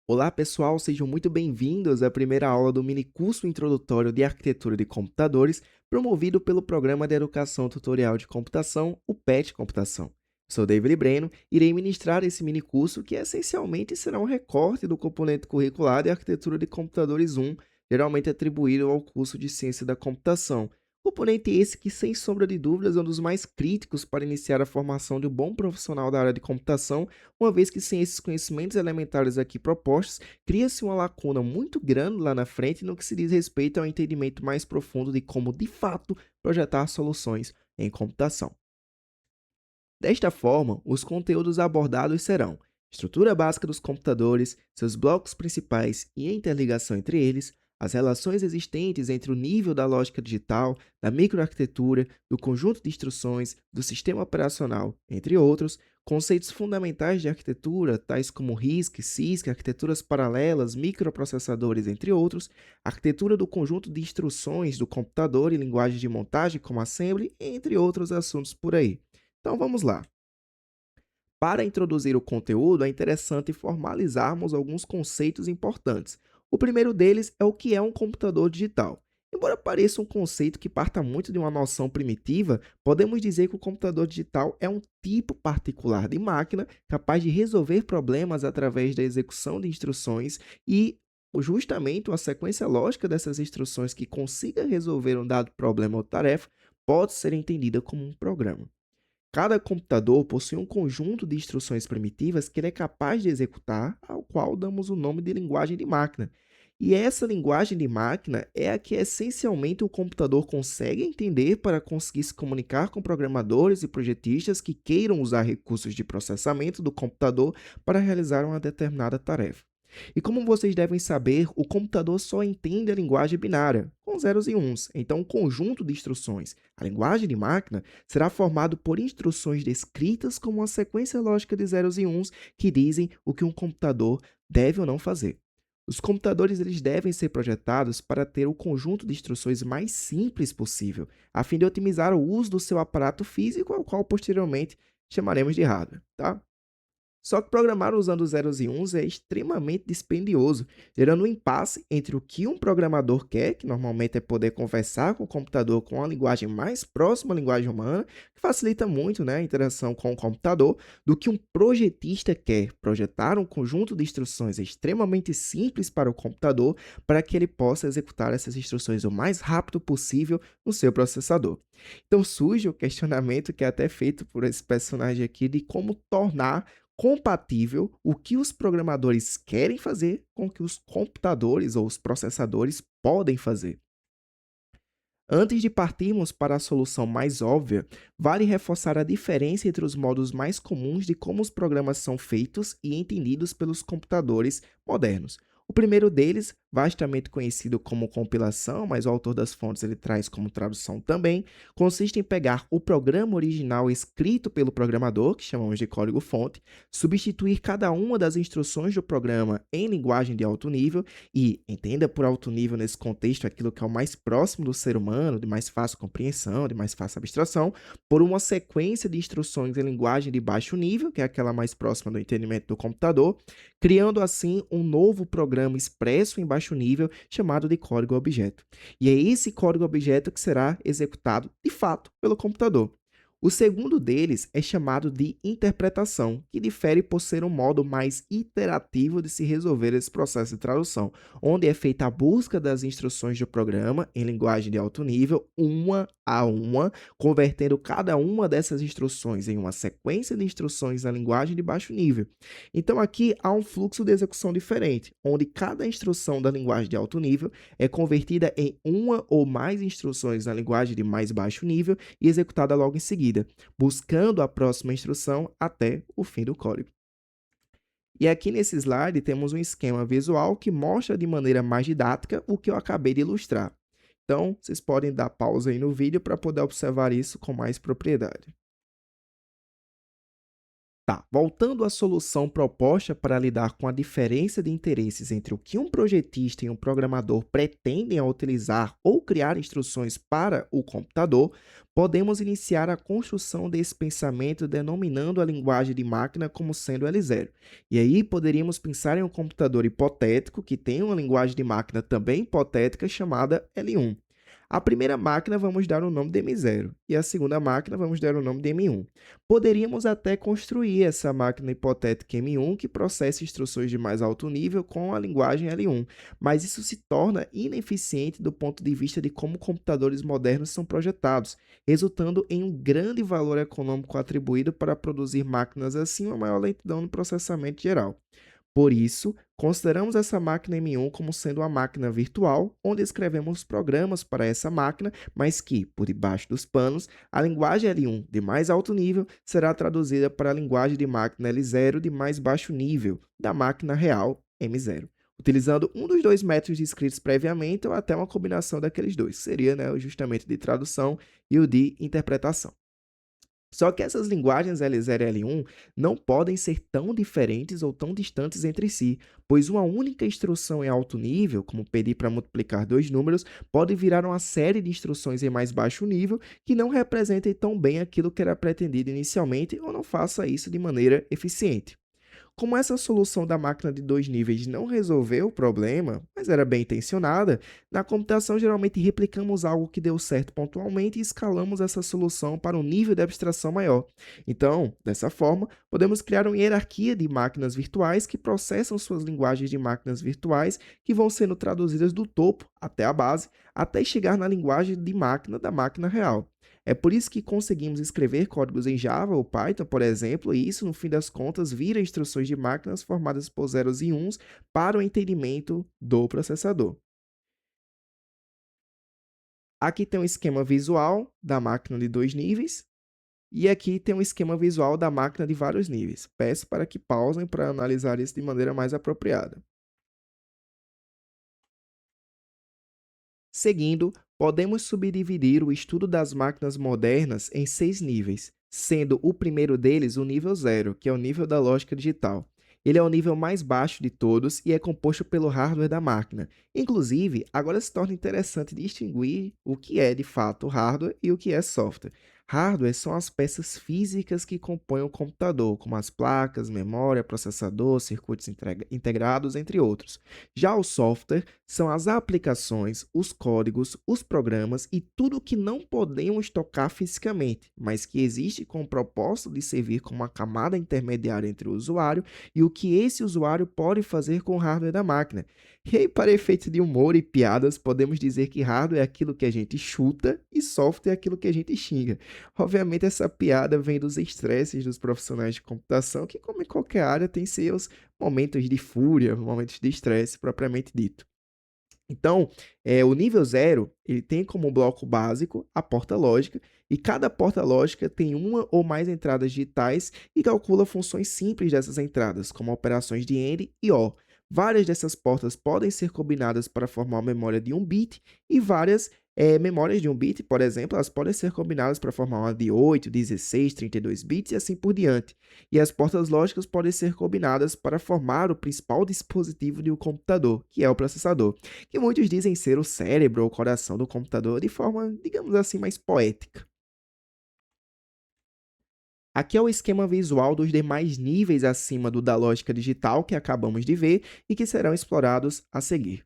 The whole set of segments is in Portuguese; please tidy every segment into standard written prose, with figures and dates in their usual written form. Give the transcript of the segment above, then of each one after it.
Olá pessoal, sejam muito bem-vindos à primeira aula do mini curso introdutório de Arquitetura de Computadores, promovido pelo Programa de Educação Tutorial de Computação, o PET Computação. Sou David Breno e irei ministrar esse mini curso que essencialmente será um recorte do componente curricular de Arquitetura de Computadores 1, geralmente atribuído ao curso de Ciência da Computação. Componente esse que, sem sombra de dúvidas, é um dos mais críticos para iniciar a formação de um bom profissional da área de computação, uma vez que sem esses conhecimentos elementares aqui propostos, cria-se uma lacuna muito grande lá na frente no que se diz respeito ao entendimento mais profundo de como, de fato, projetar soluções em computação. Desta forma, os conteúdos abordados serão estrutura básica dos computadores, seus blocos principais e a interligação entre eles, as relações existentes entre o nível da lógica digital, da microarquitetura, do conjunto de instruções, do sistema operacional, entre outros, conceitos fundamentais de arquitetura, tais como RISC, CISC, arquiteturas paralelas, microprocessadores, entre outros, arquitetura do conjunto de instruções do computador e linguagens de montagem como assembly, entre outros assuntos por aí. Então vamos lá. Para introduzir o conteúdo, é interessante formalizarmos alguns conceitos importantes. O primeiro deles é o que é um computador digital. Embora pareça um conceito que parta muito de uma noção primitiva, podemos dizer que o computador digital é um tipo particular de máquina capaz de resolver problemas através da execução de instruções e justamente uma sequência lógica dessas instruções que consiga resolver um dado problema ou tarefa pode ser entendida como um programa. Cada computador possui um conjunto de instruções primitivas que ele é capaz de executar, ao qual damos o nome de linguagem de máquina. E essa linguagem de máquina é a que essencialmente o computador consegue entender para conseguir se comunicar com programadores e projetistas que queiram usar recursos de processamento do computador para realizar uma determinada tarefa. E como vocês devem saber, o computador só entende a linguagem binária, com zeros e uns. Então, um conjunto de instruções, a linguagem de máquina, será formado por instruções descritas como uma sequência lógica de zeros e uns que dizem o que um computador deve ou não fazer. Os computadores eles devem ser projetados para ter o conjunto de instruções mais simples possível, a fim de otimizar o uso do seu aparato físico, ao qual posteriormente chamaremos de hardware. Tá? Só que programar usando zeros e uns é extremamente dispendioso, gerando um impasse entre o que um programador quer, que normalmente é poder conversar com o computador com uma linguagem mais próxima à linguagem humana, que facilita muito, né, a interação com o computador, do que um projetista quer, projetar um conjunto de instruções extremamente simples para o computador, para que ele possa executar essas instruções o mais rápido possível no seu processador. Então surge o questionamento que é até feito por esse personagem aqui de como tornar compatível o que os programadores querem fazer com o que os computadores ou os processadores podem fazer. Antes de partirmos para a solução mais óbvia, vale reforçar a diferença entre os modos mais comuns de como os programas são feitos e entendidos pelos computadores modernos. O primeiro deles, vastamente conhecido como compilação, mas o autor das fontes ele traz como tradução também, consiste em pegar o programa original escrito pelo programador, que chamamos de código-fonte, substituir cada uma das instruções do programa em linguagem de alto nível e entenda por alto nível nesse contexto aquilo que é o mais próximo do ser humano, de mais fácil compreensão, de mais fácil abstração, por uma sequência de instruções em linguagem de baixo nível, que é aquela mais próxima do entendimento do computador, criando assim um novo programa expresso em baixo nível chamado de código-objeto. E é esse código-objeto que será executado de fato pelo computador. O segundo deles é chamado de interpretação, que difere por ser um modo mais iterativo de se resolver esse processo de tradução, onde é feita a busca das instruções do programa em linguagem de alto nível, uma a uma, convertendo cada uma dessas instruções em uma sequência de instruções na linguagem de baixo nível. Então aqui há um fluxo de execução diferente, onde cada instrução da linguagem de alto nível é convertida em uma ou mais instruções na linguagem de mais baixo nível e executada logo em seguida, buscando a próxima instrução até o fim do código. E aqui nesse slide temos um esquema visual que mostra de maneira mais didática o que eu acabei de ilustrar. Então, vocês podem dar pausa aí no vídeo para poder observar isso com mais propriedade. Tá, voltando à solução proposta para lidar com a diferença de interesses entre o que um projetista e um programador pretendem ao utilizar ou criar instruções para o computador, podemos iniciar a construção desse pensamento denominando a linguagem de máquina como sendo L0. E aí poderíamos pensar em um computador hipotético que tem uma linguagem de máquina também hipotética chamada L1. A primeira máquina vamos dar o nome de M0 e a segunda máquina vamos dar o nome de M1. Poderíamos até construir essa máquina hipotética M1 que processa instruções de mais alto nível com a linguagem L1, mas isso se torna ineficiente do ponto de vista de como computadores modernos são projetados, resultando em um grande valor econômico atribuído para produzir máquinas assim uma maior lentidão no processamento geral. Por isso, consideramos essa máquina M1 como sendo uma máquina virtual, onde escrevemos programas para essa máquina, mas que, por debaixo dos panos, a linguagem L1 de mais alto nível será traduzida para a linguagem de máquina L0 de mais baixo nível, da máquina real M0, utilizando um dos dois métodos descritos previamente ou até uma combinação daqueles dois, que seria, né, justamente de tradução e o de interpretação. Só que essas linguagens L0 e L1 não podem ser tão diferentes ou tão distantes entre si, pois uma única instrução em alto nível, como pedir para multiplicar dois números, pode virar uma série de instruções em mais baixo nível que não representem tão bem aquilo que era pretendido inicialmente ou não faça isso de maneira eficiente. Como essa solução da máquina de dois níveis não resolveu o problema, mas era bem intencionada, na computação geralmente replicamos algo que deu certo pontualmente e escalamos essa solução para um nível de abstração maior. Então, dessa forma, podemos criar uma hierarquia de máquinas virtuais que processam suas linguagens de máquinas virtuais que vão sendo traduzidas do topo até a base, até chegar na linguagem de máquina da máquina real. É por isso que conseguimos escrever códigos em Java ou Python, por exemplo, e isso, no fim das contas, vira instruções de máquinas formadas por zeros e uns para o entendimento do processador. Aqui tem um esquema visual da máquina de dois níveis, e aqui tem um esquema visual da máquina de vários níveis. Peço para que pausem para analisar isso de maneira mais apropriada. Seguindo, podemos subdividir o estudo das máquinas modernas em 6 níveis, sendo o primeiro deles o nível zero, que é o nível da lógica digital. Ele é o nível mais baixo de todos e é composto pelo hardware da máquina. Inclusive, agora se torna interessante distinguir o que é de fato hardware e o que é software. Hardware são as peças físicas que compõem o computador, como as placas, memória, processador, circuitos integrados, entre outros. Já o software são as aplicações, os códigos, os programas e tudo que não podemos tocar fisicamente, mas que existe com o propósito de servir como uma camada intermediária entre o usuário e o que esse usuário pode fazer com o hardware da máquina. E aí, para efeitos de humor e piadas, podemos dizer que hardware é aquilo que a gente chuta e software é aquilo que a gente xinga. Obviamente, essa piada vem dos estresses dos profissionais de computação, que, como em qualquer área, tem seus momentos de fúria, momentos de estresse propriamente dito. Então, o nível zero ele tem como bloco básico a porta lógica, e cada porta lógica tem uma ou mais entradas digitais e calcula funções simples dessas entradas, como operações de AND e OR. Várias dessas portas podem ser combinadas para formar uma memória de um bit, e várias memórias de um bit, por exemplo, elas podem ser combinadas para formar uma de 8, 16, 32 bits e assim por diante. E as portas lógicas podem ser combinadas para formar o principal dispositivo de um computador, que é o processador, que muitos dizem ser o cérebro ou o coração do computador de forma, digamos assim, mais poética. Aqui é o esquema visual dos demais níveis acima do da lógica digital que acabamos de ver e que serão explorados a seguir.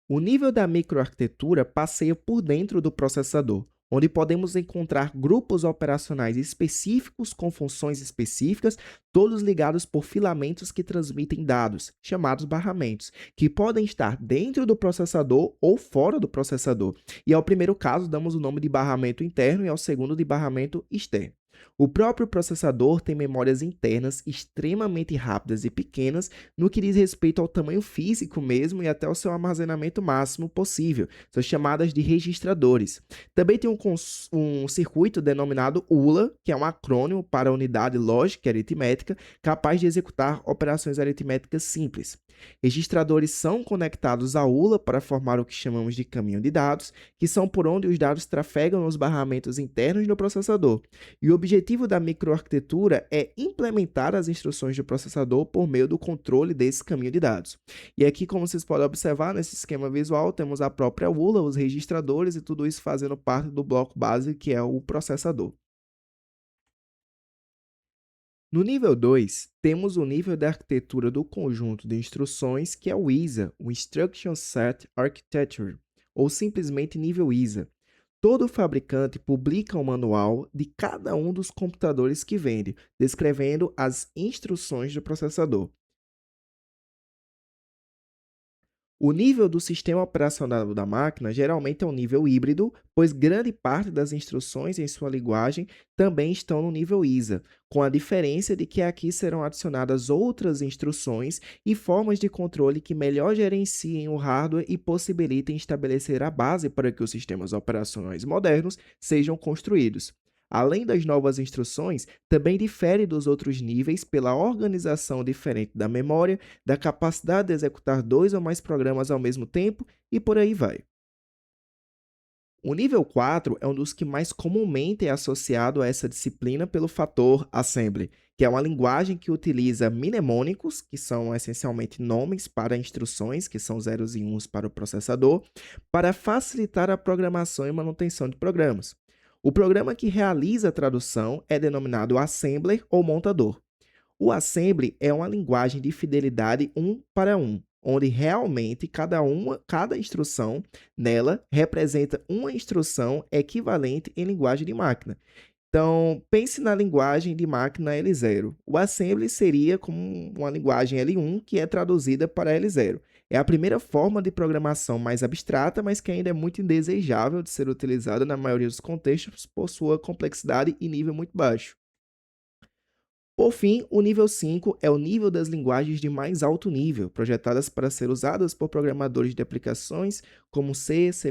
O nível da microarquitetura passeia por dentro do processador, onde podemos encontrar grupos operacionais específicos com funções específicas, todos ligados por filamentos que transmitem dados, chamados barramentos, que podem estar dentro do processador ou fora do processador. E ao primeiro caso, damos o nome de barramento interno e ao segundo de barramento externo. O próprio processador tem memórias internas extremamente rápidas e pequenas no que diz respeito ao tamanho físico mesmo e até ao seu armazenamento máximo possível, são chamadas de registradores. Também tem um circuito denominado ULA, que é um acrônimo para Unidade Lógica e Aritmética, capaz de executar operações aritméticas simples. Registradores são conectados à ULA para formar o que chamamos de caminho de dados, que são por onde os dados trafegam nos barramentos internos do processador. E o objetivo da microarquitetura é implementar as instruções do processador por meio do controle desse caminho de dados. E aqui, como vocês podem observar nesse esquema visual, temos a própria ULA, os registradores e tudo isso fazendo parte do bloco base, que é o processador. No nível 2, temos o nível da arquitetura do conjunto de instruções, que é o ISA, o Instruction Set Architecture, ou simplesmente nível ISA. Todo fabricante publica um manual de cada um dos computadores que vende, descrevendo as instruções do processador. O nível do sistema operacional da máquina geralmente é um nível híbrido, pois grande parte das instruções em sua linguagem também estão no nível ISA, com a diferença de que aqui serão adicionadas outras instruções e formas de controle que melhor gerenciem o hardware e possibilitem estabelecer a base para que os sistemas operacionais modernos sejam construídos. Além das novas instruções, também difere dos outros níveis pela organização diferente da memória, da capacidade de executar dois ou mais programas ao mesmo tempo e por aí vai. O nível 4 é um dos que mais comumente é associado a essa disciplina pelo fator assembly, que é uma linguagem que utiliza mnemônicos, que são essencialmente nomes para instruções, que são zeros e uns para o processador, para facilitar a programação e manutenção de programas. O programa que realiza a tradução é denominado assembler ou montador. O assembly é uma linguagem de fidelidade um para um, onde realmente cada instrução nela representa uma instrução equivalente em linguagem de máquina. Então, pense na linguagem de máquina L0. O assembly seria como uma linguagem L1 que é traduzida para L0. É a primeira forma de programação mais abstrata, mas que ainda é muito indesejável de ser utilizada na maioria dos contextos por sua complexidade e nível muito baixo. Por fim, o nível 5 é o nível das linguagens de mais alto nível, projetadas para ser usadas por programadores de aplicações como C, C++,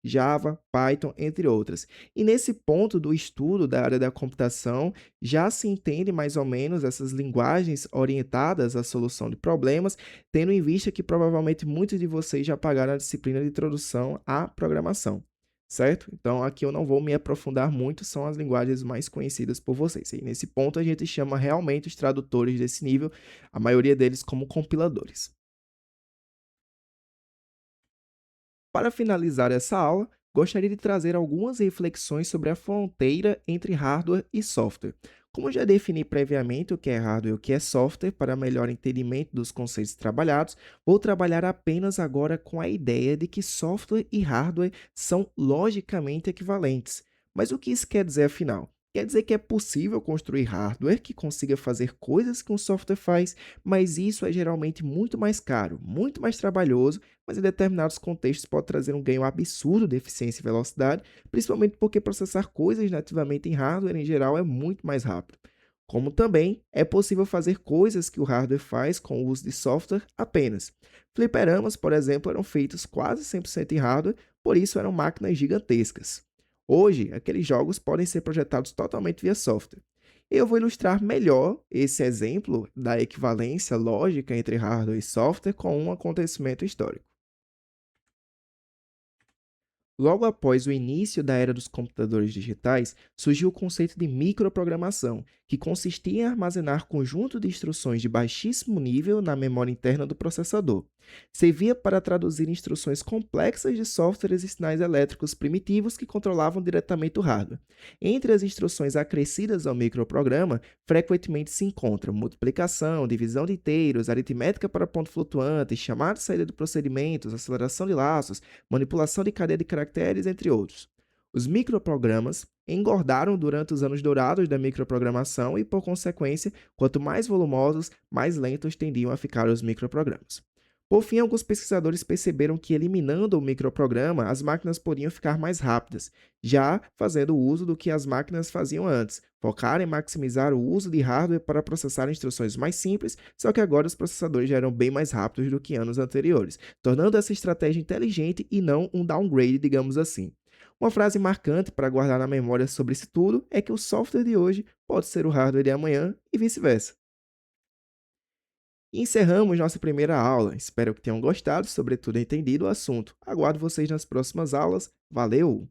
Java, Python, entre outras. E nesse ponto do estudo da área da computação, já se entende mais ou menos essas linguagens orientadas à solução de problemas, tendo em vista que provavelmente muitos de vocês já pagaram a disciplina de introdução à programação. Certo? Então, aqui eu não vou me aprofundar muito, são as linguagens mais conhecidas por vocês. E nesse ponto, a gente chama realmente os tradutores desse nível, a maioria deles como compiladores. Para finalizar essa aula, gostaria de trazer algumas reflexões sobre a fronteira entre hardware e software. Como já defini previamente o que é hardware e o que é software, para melhor entendimento dos conceitos trabalhados, vou trabalhar apenas agora com a ideia de que software e hardware são logicamente equivalentes. Mas o que isso quer dizer afinal? Quer dizer que é possível construir hardware que consiga fazer coisas que um software faz, mas isso é geralmente muito mais caro, muito mais trabalhoso, mas em determinados contextos pode trazer um ganho absurdo de eficiência e velocidade, principalmente porque processar coisas nativamente em hardware em geral é muito mais rápido. Como também é possível fazer coisas que o hardware faz com o uso de software apenas. Fliperamas, por exemplo, eram feitos quase 100% em hardware, por isso eram máquinas gigantescas. Hoje, aqueles jogos podem ser projetados totalmente via software. Eu vou ilustrar melhor esse exemplo da equivalência lógica entre hardware e software com um acontecimento histórico. Logo após o início da era dos computadores digitais, surgiu o conceito de microprogramação, que consistia em armazenar conjunto de instruções de baixíssimo nível na memória interna do processador. Servia para traduzir instruções complexas de softwares e sinais elétricos primitivos que controlavam diretamente o hardware. Entre as instruções acrescidas ao microprograma, frequentemente se encontram multiplicação, divisão de inteiros, aritmética para ponto flutuante, chamada e saída de procedimentos, aceleração de laços, manipulação de cadeia de caracteres, entre outros. Os microprogramas engordaram durante os anos dourados da microprogramação e, por consequência, quanto mais volumosos, mais lentos tendiam a ficar os microprogramas. Por fim, alguns pesquisadores perceberam que, eliminando o microprograma, as máquinas poderiam ficar mais rápidas, já fazendo uso do que as máquinas faziam antes, focar em maximizar o uso de hardware para processar instruções mais simples, só que agora os processadores já eram bem mais rápidos do que anos anteriores, tornando essa estratégia inteligente e não um downgrade, digamos assim. Uma frase marcante para guardar na memória sobre isso tudo é que o software de hoje pode ser o hardware de amanhã e vice-versa. E encerramos nossa primeira aula. Espero que tenham gostado e, sobretudo, entendido o assunto. Aguardo vocês nas próximas aulas. Valeu!